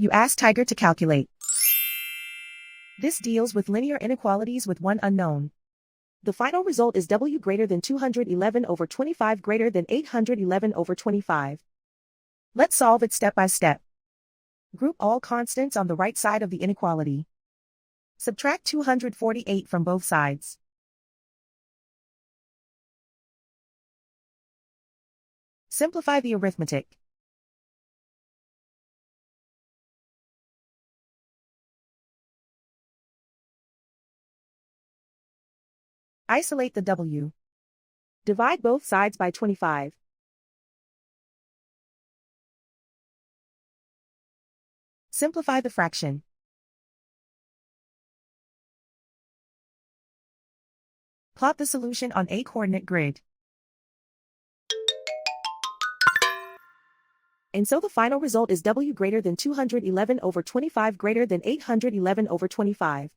You ask Tiger to calculate. This deals with linear inequalities with one unknown. The final result is W greater than 211 over 25 greater than 811 over 25. Let's solve it step by step. Group all constants on the right side of the inequality. Subtract 248 from both sides. Simplify the arithmetic. Isolate the W. Divide both sides by 25. Simplify the fraction. Plot the solution on a coordinate grid. And so the final result is W greater than 211 over 25 greater than 811 over 25.